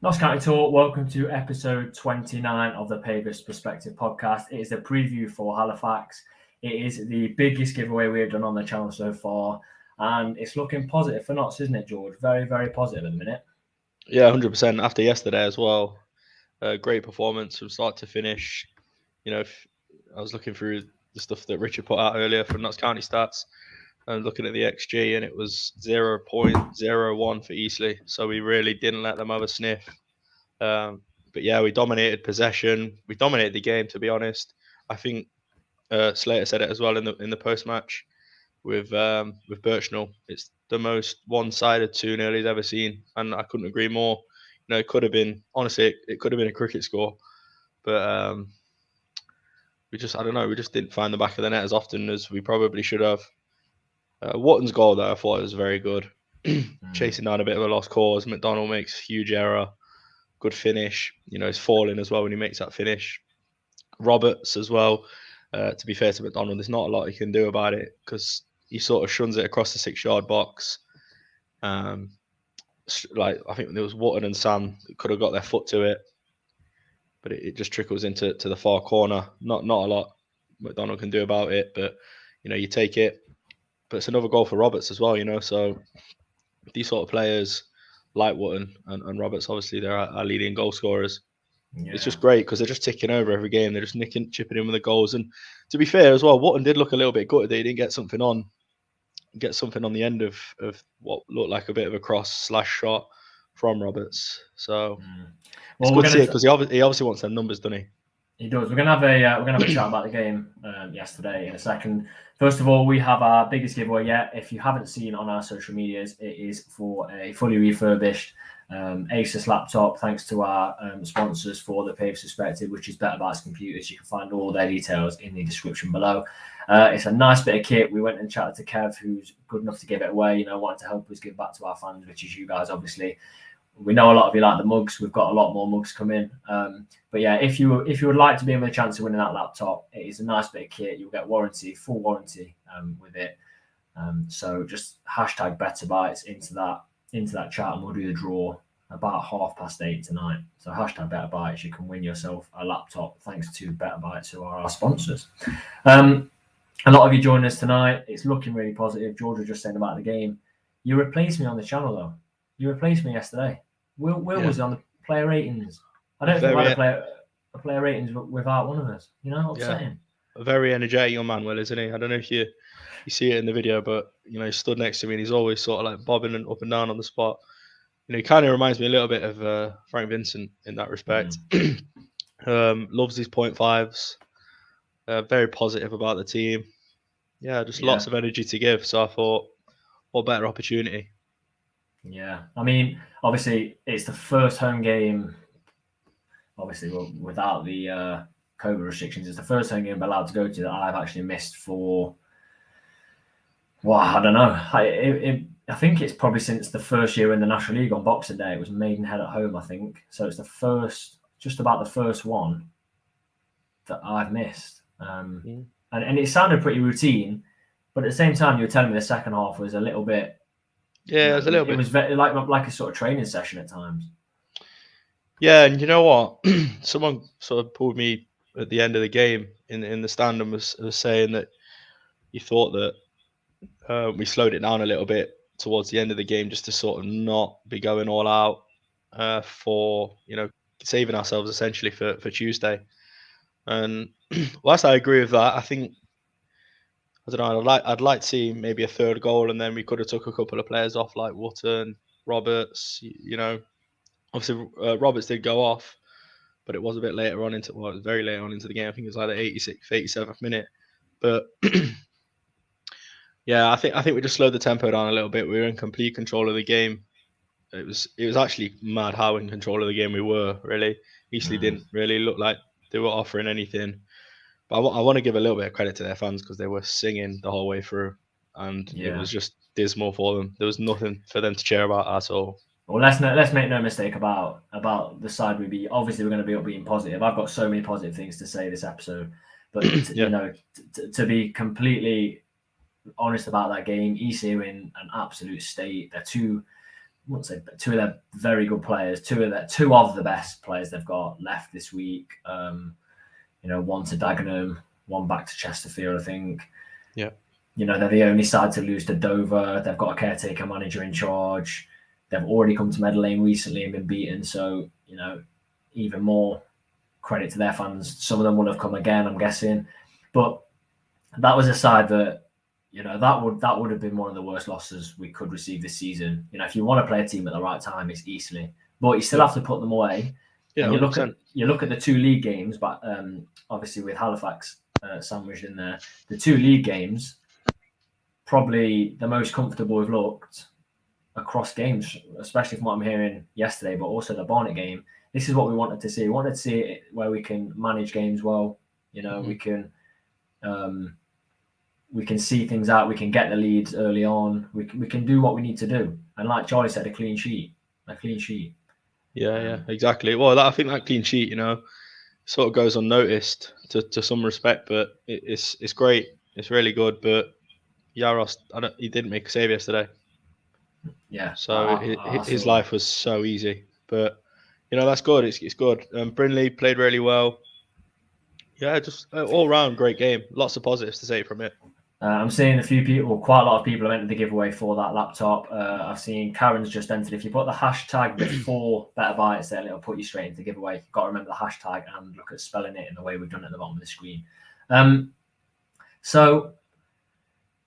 Notts County Talk, welcome to episode 29 of the Pavis Perspective podcast. It is a preview for Halifax. It is the biggest giveaway we've done on the channel so far, and it's looking positive for Notts, isn't it, George? Very, very positive at the minute. Yeah, 100% after yesterday as well. Great performance from start to finish. I was looking through the stuff that Richard put out earlier from Notts County stats and looking at the XG, and it was 0.01 for Eastleigh. So we really didn't let them have a sniff. But yeah, we dominated possession. We dominated the game, to be honest. I think Slater said it as well in the post match with Birchnell. It's the most one-sided 2-0 he's ever seen, and I couldn't agree more. It could have been honestly, it could have been a cricket score, but I don't know, we just didn't find the back of the net as often as we probably should have. Wotton's goal though, I thought was very good, chasing down a bit of a lost cause. McDonald makes a huge error, good finish. He's falling as well when he makes that finish. Roberts as well. To be fair to McDonald, there's not a lot he can do about it because he sort of shuns it across the 6-yard box. Like I think there was Wotton and Sam could have got their foot to it, but it just trickles into the far corner. Not a lot McDonald can do about it, but you take it. But it's another goal for Roberts as well. So these sort of players like Wotton and Roberts, obviously they're our leading goal scorers. Yeah. It's just great because they're just ticking over every game. They're just chipping in with the goals. And to be fair as well, Wotton did look a little bit gutted that he didn't get something on the end of what looked like a bit of a cross / shot from Roberts. So it's good to see it because he obviously wants them numbers, doesn't he? He does. We're gonna have a chat about the game yesterday in a second. First of all, we have our biggest giveaway yet. If you haven't seen on our social medias, it is for a fully refurbished Asus laptop. Thanks to our sponsors for the Pavis Perspective, which is Better Bytes Computers. You can find all their details in the description below. It's a nice bit of kit. We went and chatted to Kev, who's good enough to give it away. Wanted to help us give back to our fans, which is you guys, obviously. We know a lot of you like the mugs. We've got a lot more mugs coming. But yeah, if you would like to be in with a chance of winning that laptop, it is a nice bit of kit. You'll get full warranty with it. So just hashtag Better Bytes into that chat, and we'll do the draw about 8:30 tonight. So hashtag Better Bytes. You can win yourself a laptop thanks to Better Bytes, who are our sponsors. A lot of you joined us tonight. It's looking really positive. George was just saying about the game. You replaced me on the channel though. You replaced me yesterday. Will was on the player ratings. I don't think we had a player ratings without one of us. Upsetting. A very energetic young man, Will, isn't he? I don't know if you see it in the video, but he stood next to me and he's always sort of like bobbing and up and down on the spot. He kind of reminds me a little bit of Frank Vincent in that respect. Loves his 0.5s. Very positive about the team. Yeah, just lots of energy to give. So I thought, what better opportunity? Yeah, I mean, obviously it's the first home game. Obviously, without the COVID restrictions, it's the first home game I'm allowed to go to that I've actually missed for. Well, I don't know. I think it's probably since the first year in the National League on Boxing Day. It was Maidenhead at home, I think. So it's just about the first one that I've missed. And it sounded pretty routine, but at the same time, you were telling me the second half was a little bit. Yeah, it was a little bit. It was very, like a sort of training session at times. Yeah, and you know what? Someone sort of pulled me at the end of the game in the stand and was saying that he thought that we slowed it down a little bit towards the end of the game just to sort of not be going all out for saving ourselves essentially for Tuesday. And whilst I agree with that, I think I don't know. I'd like to see maybe a third goal, and then we could have took a couple of players off like Wotton, Roberts. Obviously Roberts did go off, but it was a bit later on it was very late on into the game. I think it was like the 86th, 87th minute. But yeah, I think we just slowed the tempo down a little bit. We were in complete control of the game. It was actually mad how in control of the game we were. Really, Eastleigh didn't really look like they were offering anything. But I want to give a little bit of credit to their fans because they were singing the whole way through, and it was just dismal for them. There was nothing for them to cheer about at all. Well, let's make no mistake about the side we beat. Obviously, we're going to be being positive. I've got so many positive things to say this episode, but to be completely honest about that game, Eastleigh are in an absolute state. wouldn't say two of their very good players, two of the best players they've got left this week. One to Dagenham, one back to Chesterfield, I think. Yeah. They're the only side to lose to Dover. They've got a caretaker manager in charge. They've already come to Meadow Lane recently and been beaten. So, even more credit to their fans. Some of them will have come again, I'm guessing. But that was a side that, that would have been one of the worst losses we could receive this season. If you want to play a team at the right time, it's Eastleigh. But you still have to put them away. Yeah, and you look at the two league games, but obviously with Halifax sandwiched in there, the two league games, probably the most comfortable we've looked across games, especially from what I'm hearing yesterday, but also the Barnet game. This is what we wanted to see. We wanted to see it where we can manage games well. We can see things out. We can get the leads early on. We can do what we need to do. And like Charlie said, a clean sheet. Yeah, exactly. Well, I think that clean sheet, sort of goes unnoticed to some respect, but it's great. It's really good. But Yaros, he didn't make a save yesterday. Yeah. So his life was so easy. But that's good. It's good. Brindley played really well. Yeah, just all round great game. Lots of positives to say from it. I'm seeing quite a lot of people have entered the giveaway for that laptop. I've seen Karen's just entered. If you put the hashtag before Better Bites, then it'll put you straight into the giveaway. You've got to remember the hashtag and look at spelling it in the way we've done it at the bottom of the screen. So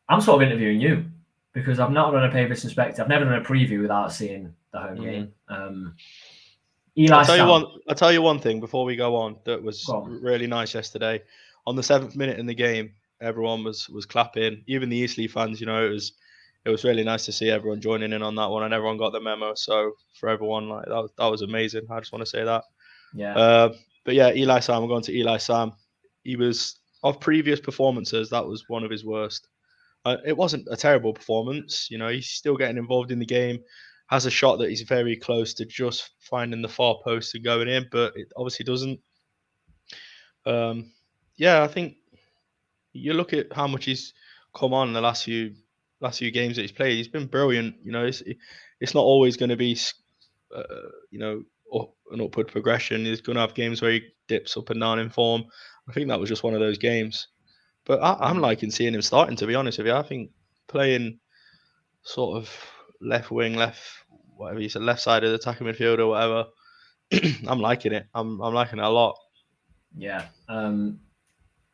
I'm sort of interviewing you because I've not done a Pavis Inspector. I've never done a preview without seeing the home game. I'll tell you one thing before we go on that was really nice yesterday. On the 7th minute in the game, everyone was clapping. Even the Eastleigh fans, it was really nice to see everyone joining in on that one, and everyone got the memo. So for everyone, like that was amazing. I just want to say that. Yeah. But yeah, Eli Sam. We're going to Eli Sam. He was, of previous performances, that was one of his worst. It wasn't a terrible performance. He's still getting involved in the game. Has a shot that he's very close to just finding the far post and going in, but it obviously doesn't. I think you look at how much he's come on in the last few games that he's played. He's been brilliant. It's not always going to be, an upward progression. He's going to have games where he dips up and down in form. I think that was just one of those games. But I'm liking seeing him starting, to be honest with you. I think playing sort of left wing, whatever you said, left side of the attacking midfield or whatever. I'm liking it. I'm liking it a lot. Yeah.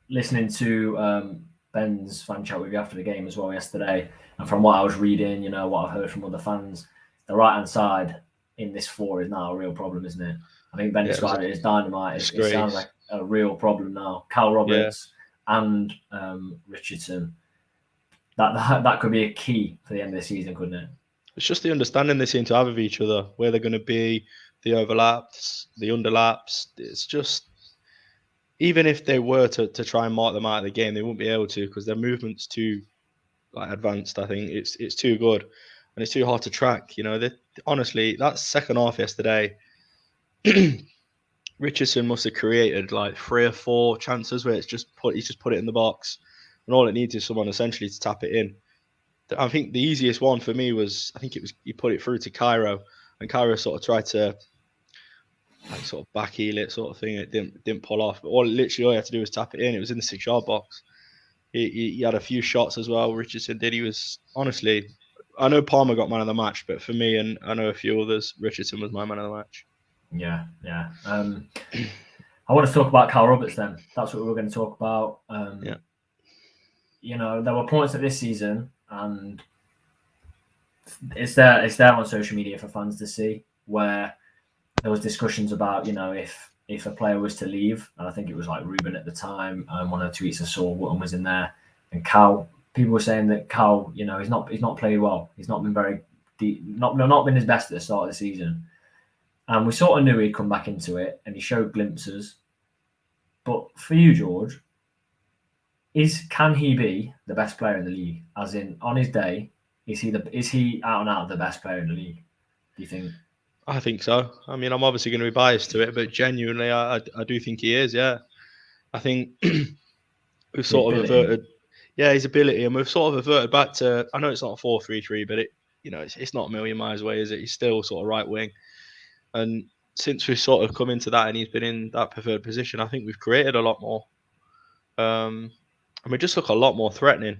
Listening to Ben's fan chat with you after the game as well yesterday, and from what I was reading, what I've heard from other fans, the right-hand side in this 4 is now a real problem, isn't it? I think Ben described it as dynamite. It sounds like a real problem now. Cal Roberts and Richardson. That could be a key for the end of the season, couldn't it? It's just the understanding they seem to have of each other, where they're going to be, the overlaps, the underlaps. It's just, even if they were to try and mark them out of the game, they wouldn't be able to because their movement's too advanced. I think it's too good and it's too hard to track. Honestly, that second half yesterday, Richardson must have created like 3 or 4 chances where he's just put it in the box, and all it needs is someone essentially to tap it in. I think the easiest one for me was, he put it through to Cairo, and Cairo sort of tried to sort of back heel it sort of thing. It didn't pull off, but all you had to do was tap it in. It was in the 6-yard box. He had a few shots as well. Richardson did. He was, honestly, I know Palmer got man of the match, but for me, and I know a few others, Richardson was my man of the match. Yeah. I want to talk about Cal Roberts then. That's what we're going to talk about. There were points at this season, and it's there on social media for fans to see, where there was discussions about, if a player was to leave, and I think it was like Ruben at the time, one of the tweets I saw, Wootton was in there, and Cal, people were saying that Cal, he's not played well. He's not been very deep, not been his best at the start of the season. And we sort of knew he'd come back into it, and he showed glimpses. But for you, George, can he be the best player in the league? As in, on his day, is he out and out the best player in the league? Do you think? I think so. I mean, I'm obviously going to be biased to it, but genuinely, I do think he is. Yeah, I think we've sort of averted. Yeah, his ability, and we've sort of averted back to. I know it's not a 4-3-3, but it's not a million miles away, is it? He's still sort of right wing. And since we've sort of come into that and he's been in that preferred position, I think we've created a lot more. And we just look a lot more threatening.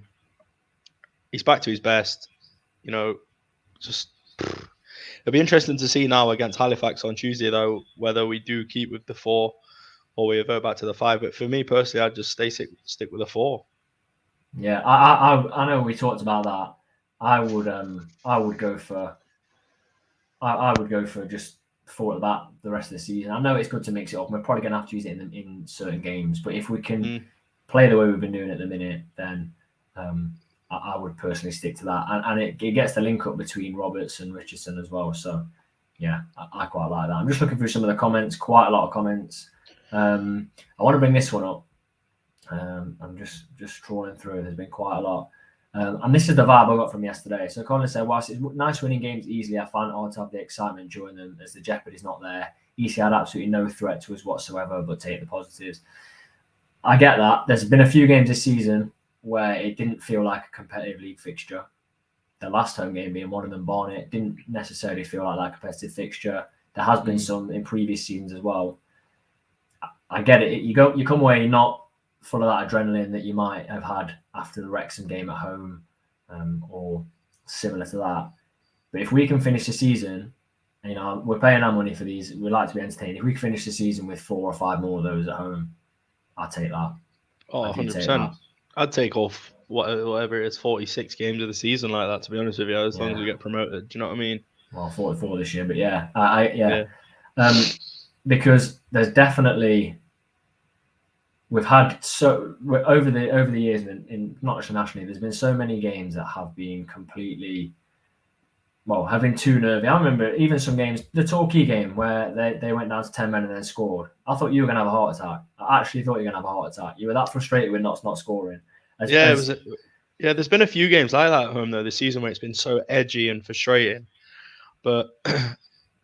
He's back to his best. Just it'll be interesting to see now against Halifax on Tuesday, though, whether we do keep with the 4 or we revert back to the 5. But for me personally, I'd just stick with the 4. Yeah, I know we talked about that. I would go for just 4 at that the rest of the season. I know it's good to mix it up. We're probably going to have to use it in certain games, but if we can play the way we've been doing at the minute, then I would personally stick to that. And it gets the link up between Roberts and Richardson as well. So yeah, I quite like that. I'm just looking through some of the comments. Quite a lot of comments. I want to bring this one up. I'm just trawling through. There's been quite a lot. And this is the vibe I got from yesterday. So Colin said, whilst it's nice winning games easily, I find it hard to have the excitement during them as the jeopardy's not there. EC had absolutely no threat to us whatsoever, but take the positives. I get that. There's been a few games this season where it didn't feel like a competitive league fixture. The last home game being one of them, Barnet, didn't necessarily feel like that competitive fixture. There has been some in previous seasons as well. I get it. You come away not full of that adrenaline that you might have had after the Wrexham game at home, or similar to that. But if we can finish the season, we're paying our money for these. We like to be entertained. If we can finish the season with 4 or 5 more of those at home, I'll take that. Oh, 100%. I'd take off whatever it is, 46 games of the season like that, to be honest with you, as long as we get promoted. Do you know what I mean? Well, 44 this year, but yeah. Because there's definitely... We've had over the years, in not just nationally, there's been so many games that have been completely, have been too nervy. I remember even some games, the Torquay game where they went down to 10 men and then scored. I thought you were going to have a heart attack. I actually thought you were going to have a heart attack. You were that frustrated with not scoring. There's been a few games like that at home though this season where it's been so edgy and frustrating. But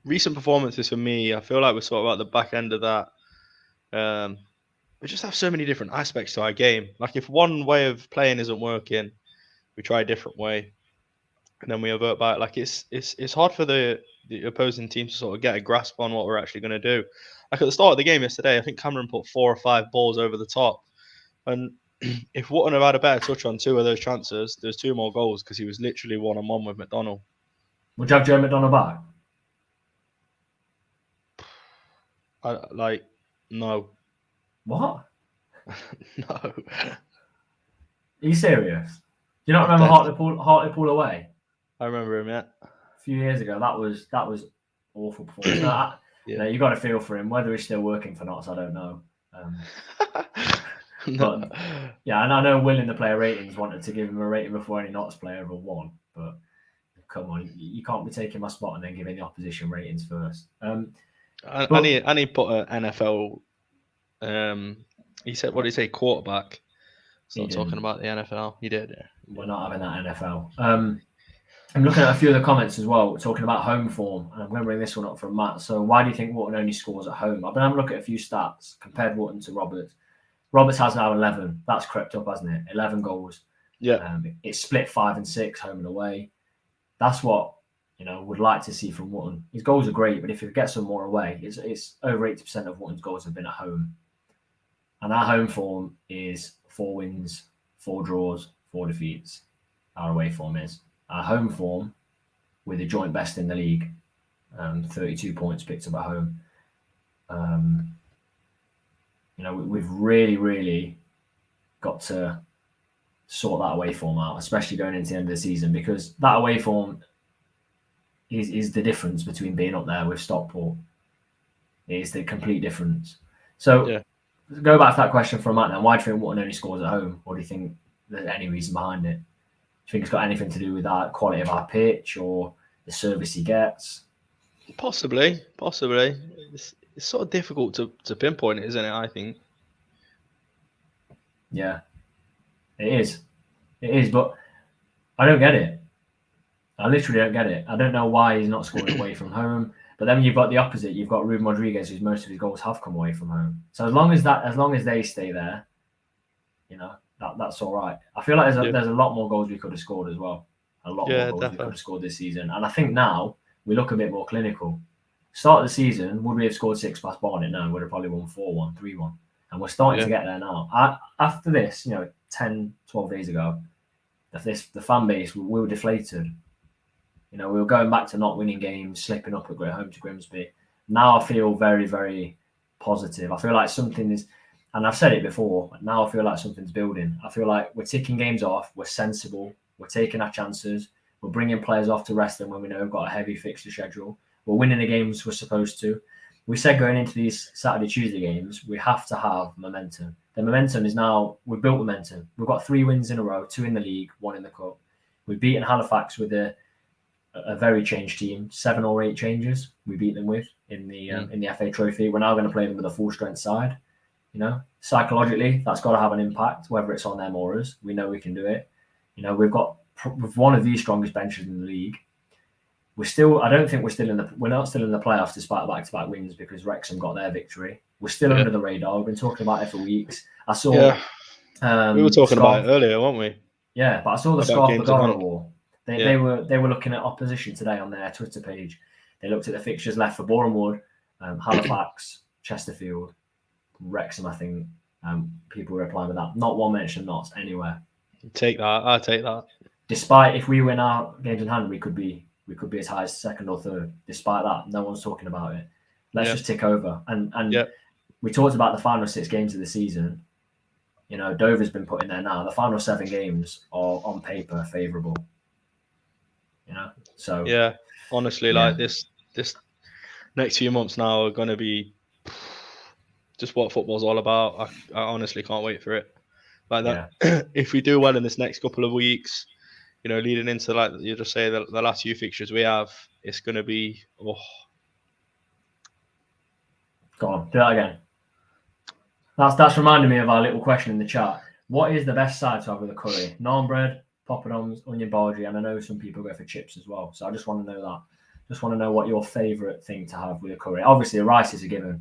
recent performances for me, I feel like we're sort of at the back end of that. We just have so many different aspects to our game. Like if one way of playing isn't working, we try a different way, and then we revert back. Like it's hard for the opposing team to sort of get a grasp on what we're actually going to do. Like at the start of the game yesterday, I think Cameron put 4 or 5 balls over the top, and if Wootton have had a better touch on 2 of those chances, there's 2 more goals because he was literally 1-on-1 with McDonald. Would you have Joe McDonald back? No. What? No. Are you serious? Do you not remember Hartlepool away? I remember him, yeah. A few years ago, that was awful performance. You got to feel for him. Whether he's still working for Notts, I don't know. But yeah, and I know Will in the player ratings wanted to give him a rating before any Notts player ever won. But come on, you can't be taking my spot and then giving the opposition ratings first. And he put an NFL. He said, what did he say? Quarterback. He's not talking about the NFL. He did. Yeah. We're not having that NFL. I'm looking at a few of the comments as well, talking about home form, and I'm going to bring this one up from Matt. So, why do you think Wootton only scores at home? I've been having a look at a few stats, compared Wootton to Roberts. Roberts has now 11. That's crept up, hasn't it? 11 goals. Yeah. It's split 5 and 6, home and away. That's what would like to see from Wootton. His goals are great, but if he gets some more away, it's over 80% of Wootton's goals have been at home. And our home form is 4 wins, 4 draws, 4 defeats. Our away form is. Our home form, with the joint best in the league, 32 points picked up at home. We've really, really got to sort that away form out, especially going into the end of the season, because that away form is the difference between being up there with Stockport. It is the complete difference. So, Go back to that question for a minute. Why do you think Wootton only scores at home? Or do you think there's any reason behind it? Do you think it's got anything to do with the quality of our pitch or the service he gets? Possibly. It's sort of difficult to pinpoint it, isn't it, I think? Yeah, it is, but I don't get it. I literally don't get it. I don't know why he's not scoring away from home. But then you've got the opposite. You've got Ruben Rodriguez, whose most of his goals have come away from home. So as long as they stay there, that's all right. I feel like there's a lot more goals we could have scored as well. A lot Yeah, more goals we definitely. could have scored this season. And I think now we look a bit more clinical. Start of the season, would we have scored 6 past Barnet? No, we'd have probably won 4-1, 3-1. And we're starting to get there now. After this, 10, 12 days ago, the fan base, we were deflated. We were going back to not winning games, slipping up at home to Grimsby. Now I feel very, very positive. I feel like something is, and I've said it before, now I feel like something's building. I feel like we're ticking games off, we're sensible, we're taking our chances, we're bringing players off to rest them when we know we've got a heavy fixture schedule. We're winning the games we're supposed to. We said going into these Saturday, Tuesday games, we have to have momentum. The momentum is now, we've built momentum. We've got 3 wins in a row, 2 in the league, 1 in the cup. We've beaten Halifax with a very changed team, 7 or 8 changes we beat them with in the FA Trophy. We're now going to play them with a full strength side. Psychologically, that's got to have an impact, whether it's on them or us. We know we can do it. We've got one of the strongest benches in the league. I don't think we're not still in the playoffs despite back-to-back wins because Wrexham got their victory. We're still under the radar. We've been talking about it for weeks. I saw. We were talking about it earlier, weren't we? Yeah, but I saw the About Scarf games in Bagara hand. War. They were looking at opposition today on their Twitter page. They looked at the fixtures left for Boreham Wood, Halifax, Chesterfield, Wrexham. I think people were replying with that. Not one mention, not anywhere. Take that. I take that. Despite if we win our games in hand, we could be as high as second or third. Despite that, no one's talking about it. Let's just tick over. And we talked about the final 6 games of the season. Dover's been put in there now. The final 7 games are on paper favourable. So honestly, like this next few months now are going to be just what football's all about. I honestly can't wait for it. Like that, if we do well in this next couple of weeks, leading into like you just say the last few fixtures we have, it's going to be. Oh. Go on, do that again. That's reminding me of our little question in the chat. What is the best side to have with a curry? Naan bread, poppadoms, onion bhaji, and I know some people go for chips as well. So I just want to know that. Just want to know what your favourite thing to have with a curry. Obviously, the rice is a given.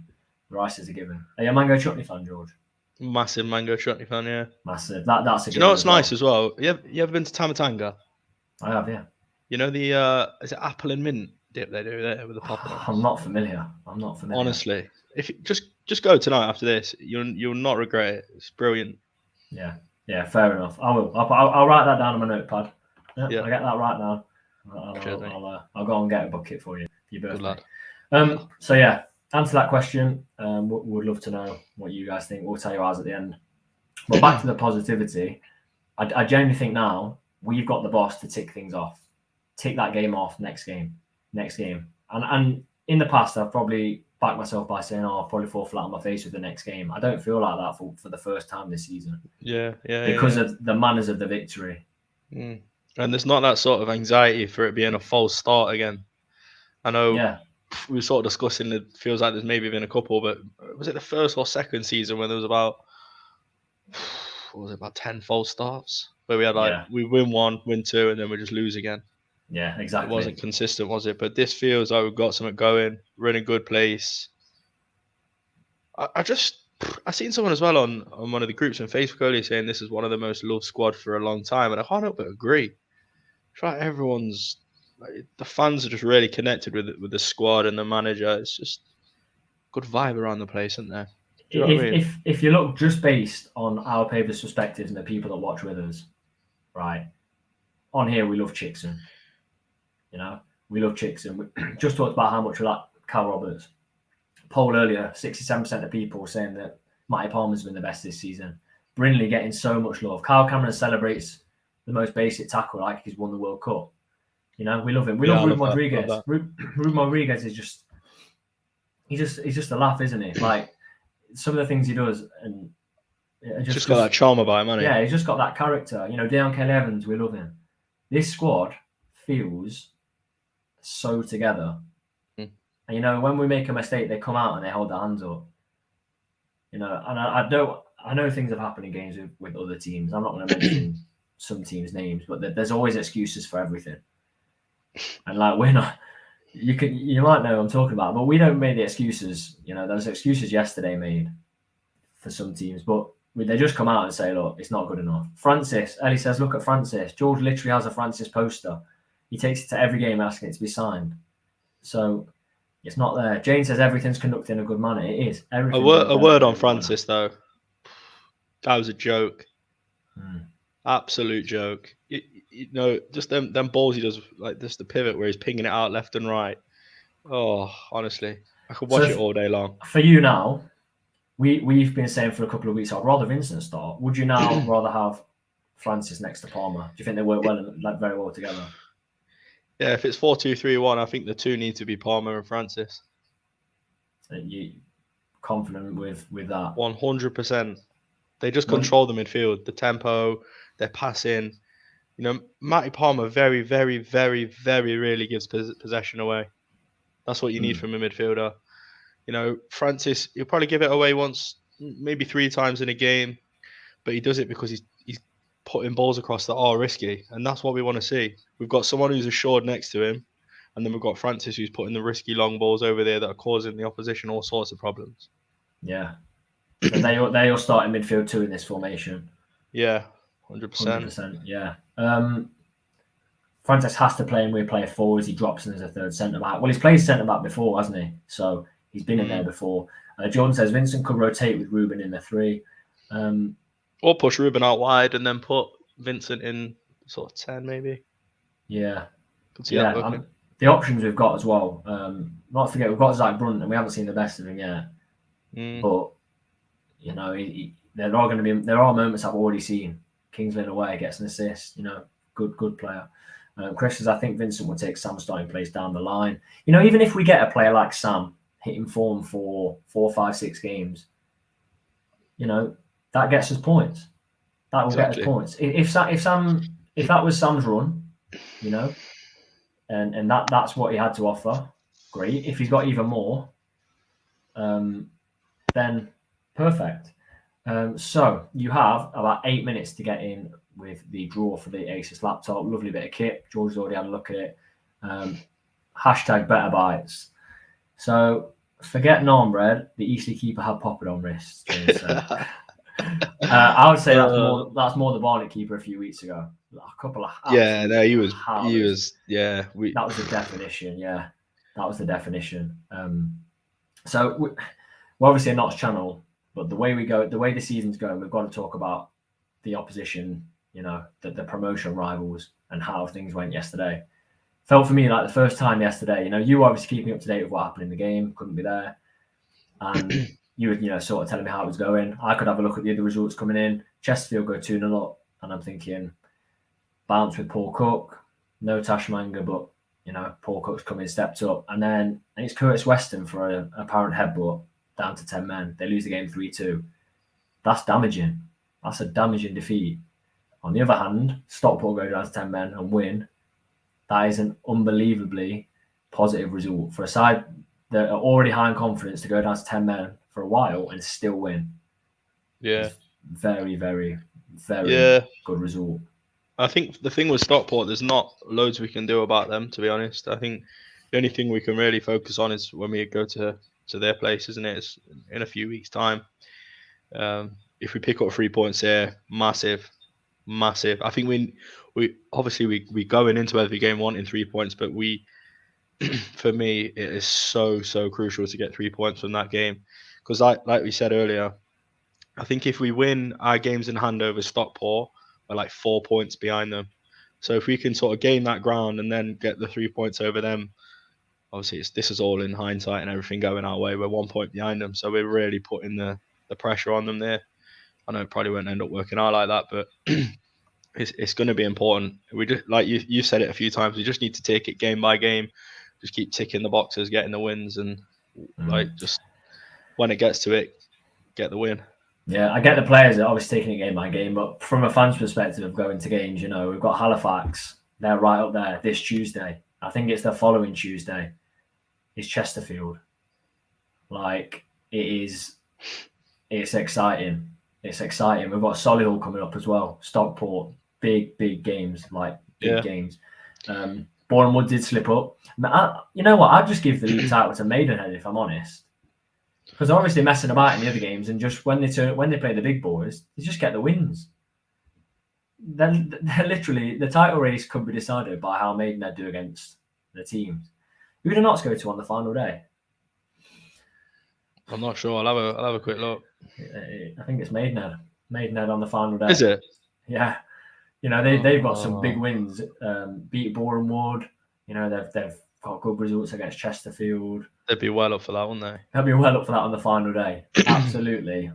Are you a mango chutney fan, George? Massive mango chutney fan, yeah. Massive. That's a good. You know what's nice as well? You ever been to Tamatanga? I have, yeah. The is it apple and mint dip they do there with the poppadoms? I'm not familiar. Honestly, if you just go tonight after this, you'll not regret it. It's brilliant. Yeah, fair enough. I will. I'll write that down on my notepad. Yeah. I'll get that right now. I'll go and get a bucket for you for your birthday. So yeah, answer that question. We'd love to know what you guys think. We'll tell you ours at the end. But back to the positivity, I genuinely think now we've got the boss to tick things off. Tick that game off next game. And in the past, I've probably backed myself by saying, I'll probably fall flat on my face with the next game. I don't feel like that for the first time this season. Because of the manners of the victory. And there's not that sort of anxiety for it being a false start again. I know we were sort of discussing, it feels like there's maybe been a couple, but was it the first or second season when there was about 10 false starts? Where we had we win 1, win 2, and then we just lose again. Yeah, exactly. It wasn't consistent, was it? But this feels like we've got something going. We're in a good place. I seen someone as well on one of the groups on Facebook earlier saying this is one of the most loved squad for a long time, and I can't help but agree. Try everyone's. The fans are just really connected with the squad and the manager. It's just good vibe around the place, isn't there? Do you know what I mean? If you look just based on our Pavis perspectives and the people that watch with us, right? On here, we love Chickson. We love Chickson. We just talked about how much we like Cal Roberts. Poll earlier, 67% of people saying that Matty Palmer's been the best this season. Brindley getting so much love. Kyle Cameron celebrates the most basic tackle like he's won the World Cup. We love him. We love Ruben Rodriguez. Ruben Rodriguez is he's just a laugh, isn't he? Like some of the things he does, and just got that charm about him, hasn't he? Yeah, he's just got that character. Deon Kelly Evans, we love him. This squad feels so together. And when we make a mistake, they come out and they hold their hands up. And I know things have happened in games with other teams. I'm not going to mention some teams' names, but there's always excuses for everything. And like we're not, you might know what I'm talking about, but we don't make the excuses. There's excuses yesterday made for some teams, but they just come out and say, look, it's not good enough. Francis, Ellie says, look at Francis. George literally has a Francis poster. He takes it to every game asking it to be signed. So it's not there. Jane says everything's conducted in a good manner. It is. A word on Francis, though. That was a joke. Absolute joke. You know, just them balls he does, like this, the pivot where he's pinging it out left and right. Oh, honestly, I could watch it all day long. For you now, we've been saying for a couple of weeks, I'd rather Vincent start. Would you now rather have Francis next to Palmer? Do you think they work well, like very well together? Yeah, if it's 4-2-3-1, I think the two need to be Palmer and Francis. Are you confident with that? 100%. They just control the midfield, the tempo, their passing. You know, Matty Palmer very, very, very, very rarely gives possession away. That's what you need from a midfielder. You know, Francis, he'll probably give it away once, maybe 3 times in a game, but he does it because he's putting balls across that are risky, and that's what we want to see. We've got someone who's assured next to him, and then we've got Francis who's putting the risky long balls over there that are causing the opposition all sorts of problems. Yeah. So they all start in midfield too in this formation. Yeah, 100%. 100%. Yeah. Francis has to play and we play forwards. He drops in as a third centre back. Well, he's played centre back before, hasn't he? So he's been in there before. Jordan says Vincent could rotate with Ruben in the 3. Or push Ruben out wide and then put Vincent in sort of 10 maybe. Yeah. The options we've got as well. Not to forget, we've got Zach Brunt and we haven't seen the best of him yet. But, you know, there are moments I've already seen. Kingsland away gets an assist, you know, good player. Chris says, I think Vincent will take Sam's starting place down the line. You know, even if we get a player like Sam hitting form for 4, 5, 6 games, you know, that gets us points. That will get us points. If that was Sam's run, you know, and that's what he had to offer, great. If he's got even more, then perfect. So you have about 8 minutes to get in with the draw for the Asus laptop. Lovely bit of kit. George's already had a look at it. Hashtag better bites. So forget Normbread, the Eastleigh keeper had popped on wrists. I would say that's more the Barnet keeper a few weeks ago. A couple of he was that was the definition. Yeah, that was the definition. So we're obviously a Notts channel, but the way the season's going, we've got to talk about the opposition. You know, the promotion rivals and how things went yesterday. Felt for me like the first time yesterday. You know, you were obviously keeping up to date with what happened in the game. Couldn't be there, and you were, you know, sort of telling me how it was going. I could have a look at the other results coming in. Chesterfield go 2-0 up, and I'm thinking bounce with Paul Cook. No Tashmanga, but you know, Paul Cook's coming, stepped up, and then it's Curtis Weston for an apparent headbutt down to 10 men. They lose the game 3-2. That's damaging. That's a damaging defeat. On the other hand, Stockport go down to 10 men and win. That is an unbelievably positive result for a side that are already high in confidence to go down to 10 men for a while and still win. Yeah. It's very, very, very good result. I think the thing with Stockport, there's not loads we can do about them, to be honest. I think the only thing we can really focus on is when we go to their place, isn't it? It's in a few weeks' time. If we pick up 3 points there, massive. I think we obviously we going into every game wanting 3 points, but for me it is so crucial to get 3 points from that game, because like we said earlier, I think if we win our games in hand over Stockport, we're like 4 points behind them. So if we can sort of gain that ground and then get the 3 points over them, obviously this is all in hindsight and everything going our way. We're 1 point behind them, so we're really putting the pressure on them there. I know it probably won't end up working out like that, but it's going to be important. We just, like you said it a few times, we just need to take it game by game, just keep ticking the boxes, getting the wins, and like just when it gets to it, get the win. Yeah, I get the players are obviously taking it game by game, but from a fan's perspective of going to games, you know, we've got Halifax, they're right up there this Tuesday. I think it's the following Tuesday. It's Chesterfield. Like, it's exciting. It's exciting. We've got Solihull coming up as well. Stockport, big games, like big games. Bournemouth did slip up. You know what? I'd just give the league title to Maidenhead, if I'm honest. Because they're obviously messing about in the other games, and just when they play the big boys, they just get the wins. They're literally, the title race could be decided by how Maidenhead do against the teams. Who do Notts go to on the final day? I'm not sure. I'll have a quick look. I think it's Maidenhead. Maidenhead on the final day. Is it? Yeah. You know, they've got some big wins. Beat Boreham Wood. You know, they've got good results against Chesterfield. They'd be well up for that, wouldn't they? They'll be well up for that on the final day. Absolutely.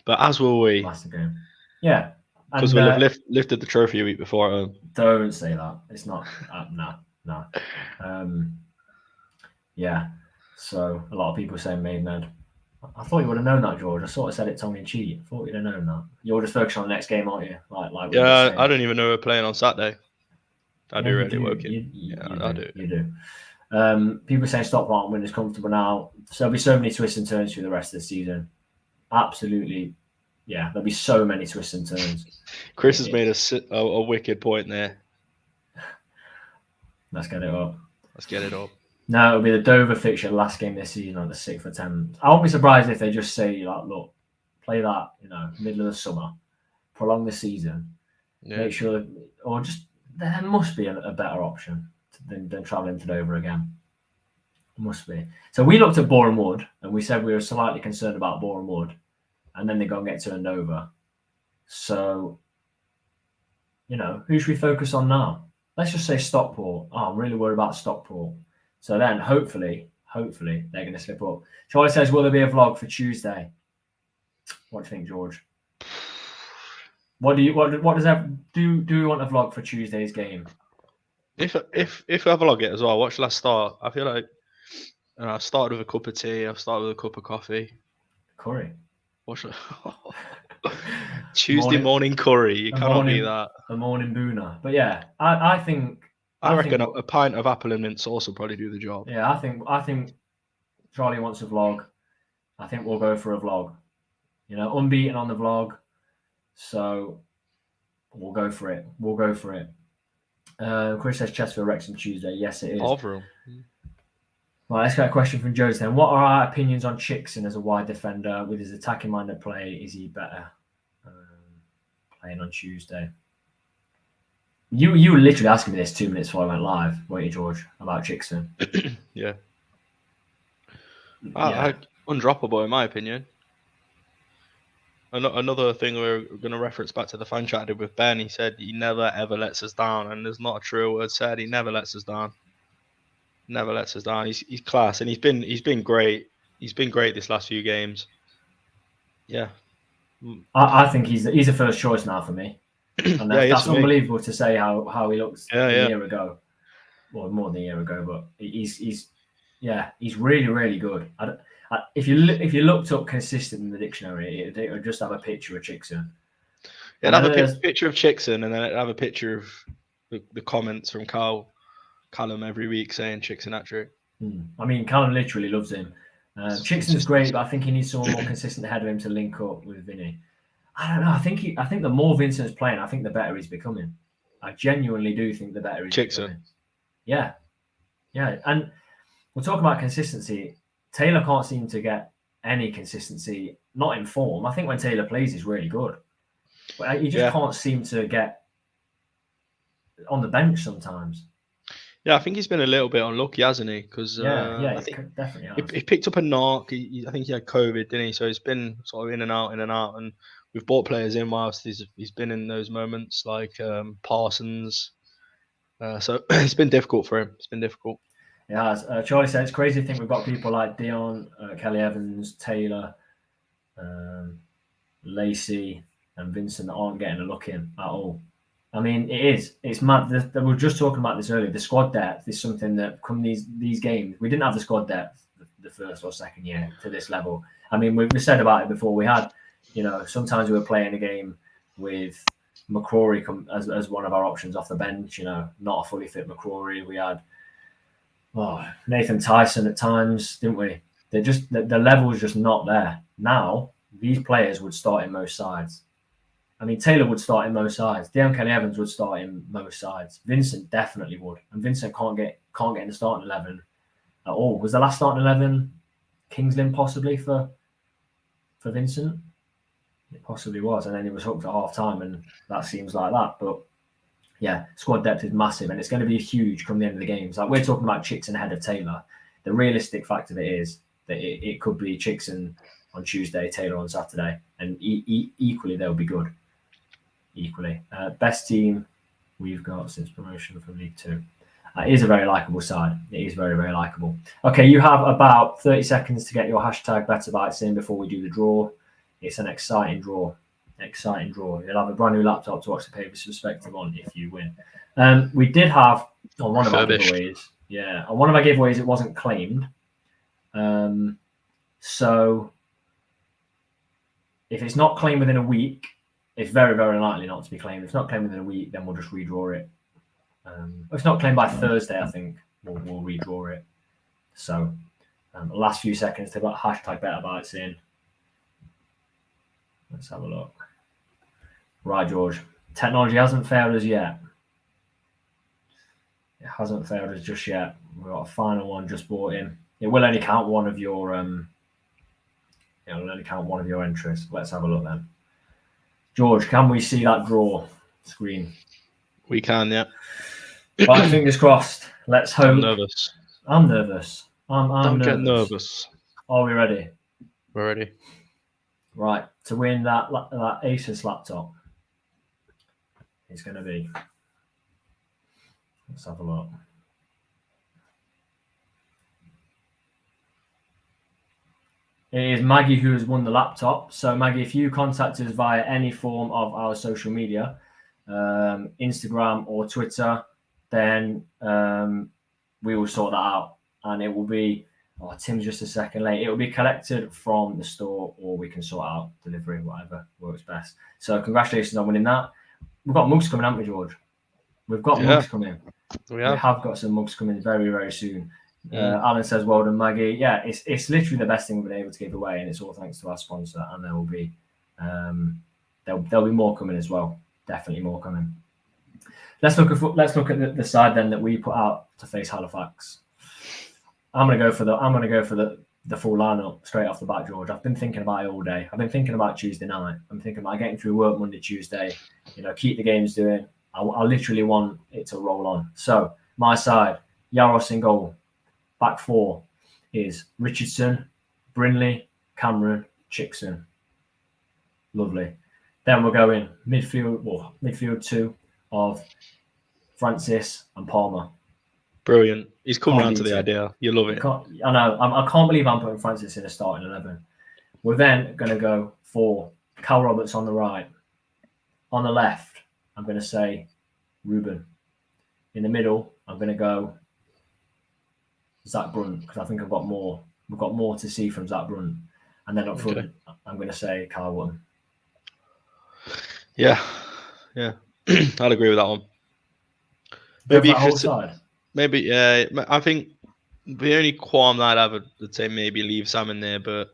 But as will we. Massive game. Yeah. Because we'll have lifted the trophy a week before. Don't say that. It's not. No. Yeah. So a lot of people saying Maidenhead. I thought you would have known that, George. I sort of said it tongue in cheek. I thought you'd have known that. You're just focused on the next game, aren't you? Like yeah, I don't even know we're playing on Saturday. I do really work it. I do. You do. People saying Stockport win is comfortable now. So there'll be so many twists and turns through the rest of the season. Absolutely. Yeah, there'll be so many twists and turns. Chris has made a wicked point there. Let's get it up. No, it'll be the Dover fixture last game this season on the 6th of 10th. I won't be surprised if they just say, like, look, play that, middle of the summer, prolong the season, make sure, or just, there must be a better option than travelling to Dover again. Must be. So we looked at Boreham Wood and we said we were slightly concerned about Boreham Wood, and then they go and get to Dover. So, who should we focus on now? Let's just say Stockport. Oh, I'm really worried about Stockport. So then, hopefully, they're going to slip up. Charlie says, will there be a vlog for Tuesday? What do you think, George? What does that do? Do we want a vlog for Tuesday's game? If I vlog it as well, what shall I start? I feel like I started with a cup of tea. I've started with a cup of coffee. Curry. What should Tuesday morning curry? You cannot be that. A morning booner. But yeah, I think. I reckon a pint of apple and mint sauce will probably do the job. Yeah, I think Charlie wants a vlog. I think we'll go for a vlog. Unbeaten on the vlog. So we'll go for it. Chris says Chesterfield Wrexham Tuesday. Yes, it is. Overall. Right, let's get a question from Joe's then. What are our opinions on Chickson as a wide defender with his attacking minded play? Is he better playing on Tuesday? You were literally asking me this 2 minutes before I went live, weren't you, George, about Chickson? Yeah. Undroppable, in my opinion. Another thing we're going to reference back to the fan chat I did with Ben. He said he never ever lets us down, and there's not a true word said. He never lets us down. Never lets us down. He's class, and he's been great. He's been great this last few games. Yeah. I think he's a first choice now for me. And that's unbelievable to say how he looks a year ago, or more than a year ago. But he's really, really good. If you looked up consistent in the dictionary, it would just have a picture of Chickson. It'd have a picture of Chickson, and then it'd have a picture of the comments from Callum every week saying Chickson hat-trick. I mean, Callum literally loves him. Chickson's great, but I think he needs someone more consistent ahead of him to link up with Vinny. I don't know. I think the more Vincent's playing, I think the better he's becoming. I genuinely do think the better he's becoming. Yeah. And we'll talk about consistency. Taylor can't seem to get any consistency, not in form. I think when Taylor plays, he's really good. But he just can't seem to get on the bench sometimes. Yeah, I think he's been a little bit unlucky, hasn't he? Because I think definitely he picked up a knock. I think he had COVID, didn't he? So he's been sort of in and out. And we've brought players in whilst he's been in those moments, like Parsons. So it's been difficult for him. It's been difficult. Yeah, Charlie said it's crazy to think we've got people like Dion, Kelly Evans, Taylor, Lacey, and Vincent that aren't getting a look in at all. I mean, it is. It's mad. We were just talking about this earlier. The squad depth is something that come these games. We didn't have the squad depth the first or second year to this level. I mean, we said about it before. We had, sometimes we were playing a game with McCrory as one of our options off the bench. Not a fully fit McCrory. We had Nathan Tyson at times, didn't we? They're just the level is just not there. Now these players would start in most sides. I mean, Taylor would start in most sides. Dion Kelly Evans would start in most sides. Vincent definitely would, and Vincent can't get in the starting 11 at all. Was the last starting 11 Kings Lynn possibly for for Vincent. It possibly was, and then he was hooked at half time, and that seems like that. But yeah, squad depth is massive, and it's going to be huge come the end of the games. Like we're talking about Chickson ahead of Taylor. The realistic fact of it is that it could be Chickson on Tuesday, Taylor on Saturday, and equally they'll be good. Equally, best team we've got since promotion from League Two. It is a very likeable side. It is very, very likeable. Okay, you have about 30 seconds to get your hashtag Better Bites in before we do the draw. It's an exciting draw. Exciting draw. You'll have a brand new laptop to watch the Pavis perspective on if you win. We did have on one of our giveaways. Yeah, on one of our giveaways, it wasn't claimed. So if it's not claimed within a week, it's very, very likely not to be claimed. If it's not claimed within a week, then we'll just redraw it. If it's not claimed by Thursday, I think we'll redraw it. So last few seconds to put hashtag Better Bites in. Let's have a look. Right, George. Technology hasn't failed us yet. It hasn't failed us just yet. We've got a final one just brought in. It will only count one of your entries. Let's have a look then. George, can we see that draw screen? We can, yeah. Right, fingers crossed. Let's hope. I'm nervous. I'm nervous. I'm Don't nervous. get nervous. Are we ready? We're ready. Right, to win that Asus laptop, it's going to be. Let's have a look. It is Maggie who has won the laptop. So, Maggie, if you contact us via any form of our social media, Instagram or Twitter, then we will sort that out. And it will be, Tim's just a second late. It will be collected from the store, or we can sort out delivery, whatever works best. So, congratulations on winning that. We've got mugs coming, haven't we, George? We've got mugs coming. We have got some mugs coming very, very soon. Alan says, well done, Maggie. Yeah, it's literally the best thing we've been able to give away, and it's all thanks to our sponsor. And there will be there'll be more coming as well. Definitely more coming. Let's look at the side then that we put out to face Halifax. I'm gonna go for the full lineup straight off the bat, George. I've been thinking about it all day. I've been thinking about Tuesday night. I'm thinking about getting through work Monday, Tuesday. Keep the games doing. I literally want it to roll on. So my side, Yaros in goal. Back four is Richardson, Brinley, Cameron, Chickson. Lovely. Then we'll go in midfield two of Francis and Palmer. Brilliant. He's coming around to the idea. You love it. I know. I can't believe I'm putting Francis in a starting 11. We're then going to go for Cal Roberts on the right. On the left, I'm going to say Ruben. In the middle, I'm going to go Zach Brunt, because I think I've got more. We've got more to see from Zach Brunt. And then up front, I'm going to say Kyle Wootton. Yeah. I'll agree with that one. Maybe you could side. Maybe, yeah. I think the only qualm that I'd have, I'd say maybe leave Sam in there, but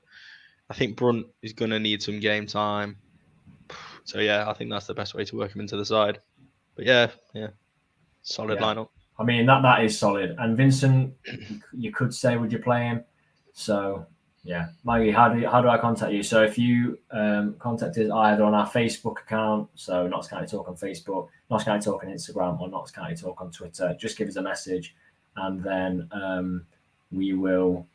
I think Brunt is going to need some game time. So, yeah, I think that's the best way to work him into the side. But, yeah. Solid lineup. I mean, that is solid. And Vincent, you could say, would you play him? So, yeah. Maggie, how do I contact you? So if you contact us either on our Facebook account, so Notts County Talk on Facebook, Notts County Talk on Instagram, or Notts County Talk on Twitter, just give us a message, and then we'll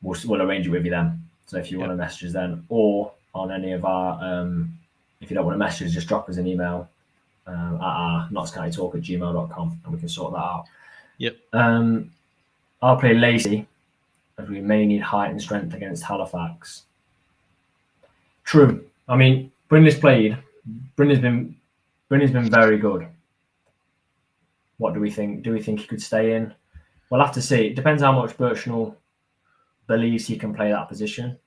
arrange it with you then. So if you want to message us then, or on any of our, if you don't want to message us, just drop us an email. At our nottscountytalk@gmail.com, and we can sort that out. Yep. I'll play Lacey, as we may need height and strength against Halifax. True. I mean, Brindley's played. Brindley's been very good. What do we think? Do we think he could stay in? We'll have to see. It depends how much Birchnell believes he can play that position.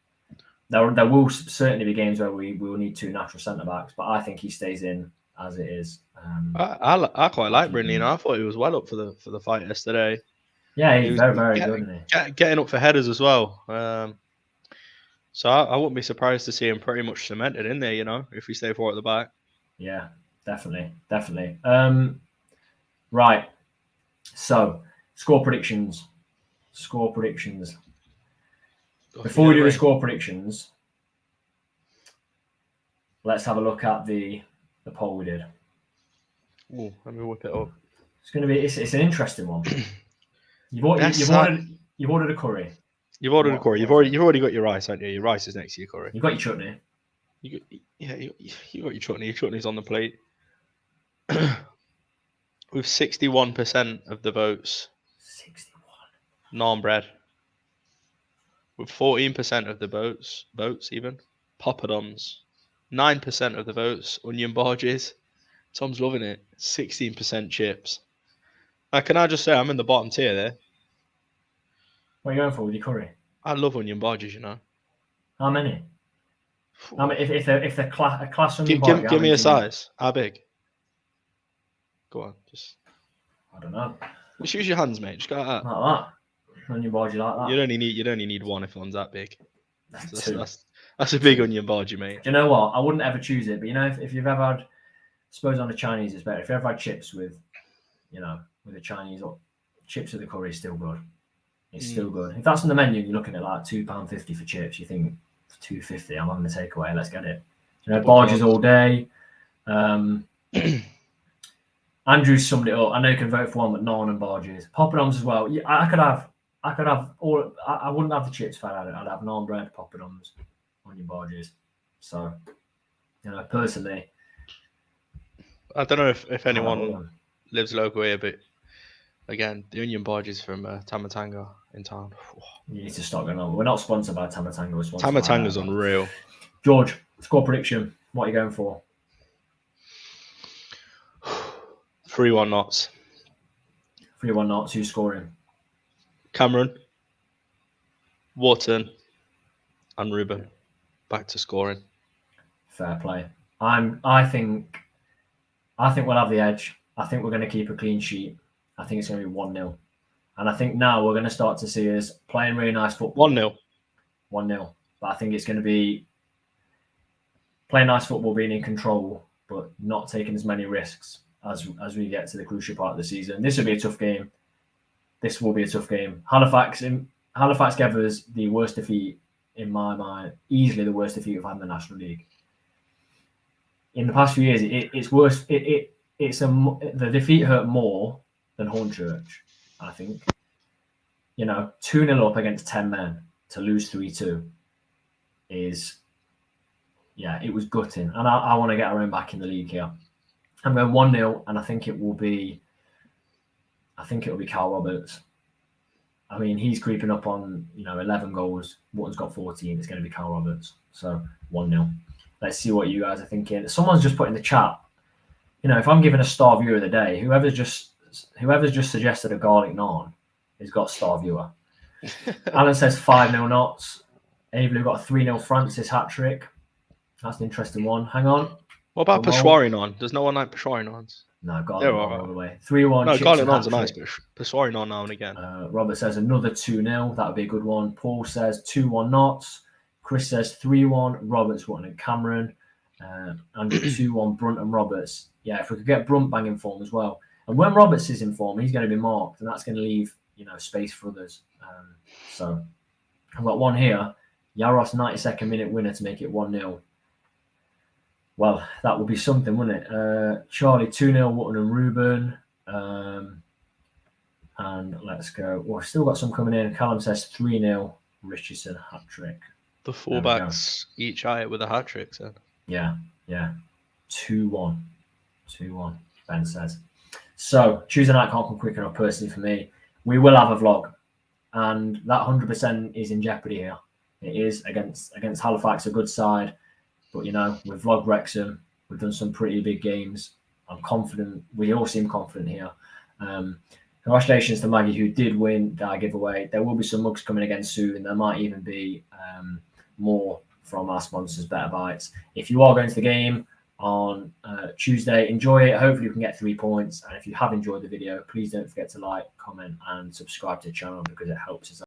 There will certainly be games where we will need two natural centre backs, but I think he stays in as it is. I quite like Brindley. I thought he was well up for the fight yesterday. Yeah, he's very, very good, isn't he? Getting up for headers as well. So I wouldn't be surprised to see him pretty much cemented in there, if we stay 4 at the back. Yeah, definitely. Right. So, score predictions. Before we do the score predictions, let's have a look at the poll we did. Ooh, let me whip it up. It's going to be it's an interesting one. You've ordered a curry. You've ordered a curry. You've already got your rice, haven't you? Your rice is next to your curry. You've got your chutney. You got your chutney. Your chutney's on the plate. With 61% of the votes, 61. naan bread. With 14% of the votes even, poppadoms. 9% of the votes, onion barges. Tom's loving it. 16% chips. Now, can I just say I'm in the bottom tier there? What are you going for with your curry? I love onion barges, you know. How many? I mean, if they're a class onion barge, give me a size. How big? Go on, just. I don't know. Just use your hands, mate. Just go like that. Like that. Onion barge like that. You'd only need one if one's that big. That's a big onion barge, mate. Do you know what? I wouldn't ever choose it, but you know, if you've ever had, I suppose on the Chinese it's better. If you ever had chips with, with a Chinese or chips with the curry, is still good. It's still good. If that's on the menu and you're looking at like £2.50 for chips, you think £2.50, I'm having a takeaway. Let's get it. You know, barges all day. Andrew summed it up. I know you can vote for one, but naan and barges, poppadoms as well. Yeah, I could have all. I wouldn't have the chips if I had it. I'd have naan bread, poppadoms, onion barges. So, personally, I don't know if anyone lives local here, but again, the onion barges from Tamatanga in town. You need to start going on. We're not sponsored by Tamatanga. We're sponsored Tamatanga's unreal. George, score prediction. What are you going for? 3-1 Knots. 3-1 Knots. Who's scoring? Cameron, Wharton, and Ruben. Back to scoring. Fair play. I think we'll have the edge. I think we're going to keep a clean sheet. I think it's going to be 1-0. And I think now we're going to start to see us playing really nice football. 1-0. 1-0. But I think it's going to be playing nice football, being in control, but not taking as many risks as we get to the crucial part of the season. This will be a tough game. This will be a tough game. Halifax gave us the worst defeat in my mind, easily the worst defeat we've had in the National League. In the past few years, it's worse. The defeat hurt more than Hornchurch, I think. 2-0 up against 10 men to lose 3-2 is, it was gutting. And I want to get our own back in the league here. I'm going 1-0, and I think it will be Carl Roberts. I mean, he's creeping up on 11 goals. Wharton's got 14. It's going to be Carl Roberts. So 1-0. Let's see what you guys are thinking. Someone's just put in the chat. If I'm giving a star viewer of the day, whoever's just suggested a garlic naan has got star viewer. Alan says 5-0 Knots. Avery got a 3-0 Francis hat trick. That's an interesting one. Hang on. What about Peshwari naan? Does no one like Peshwari naans? No, garlic naan all the way. 3-1. No, garlic naans are nice, but Peshwari naan now and again. Robert says another 2-0. That would be a good one. Paul says 2-1 Knots. Chris says 3-1 Roberts, Wharton and Cameron. And 2-1 Brunt and Roberts. Yeah, if we could get Brunt back in form as well. And when Roberts is in form, he's going to be marked, and that's going to leave space for others. So I've got one here. Yaros 92nd minute winner to make it 1-0. Well, that would be something, wouldn't it? Charlie 2-0 Wharton and Ruben. And let's go. Well, I've still got some coming in. Callum says 3-0 Richardson hat trick. The fullbacks each eye with a hat trick, so. Yeah. 2-1. Ben says. So Tuesday night can't come quick enough personally for me. We will have a vlog, and that 100% is in jeopardy here. It is against Halifax, a good side, but we've vlogged Wrexham. We've done some pretty big games. I'm confident. We all seem confident here. Congratulations to Maggie, who did win that giveaway. There will be some mugs coming again soon, and there might even be more from our sponsors, Better Bites. If you are going to the game on Tuesday, enjoy it. Hopefully you can get 3 points. And if you have enjoyed the video, please don't forget to like, comment and subscribe to the channel, because it helps us out.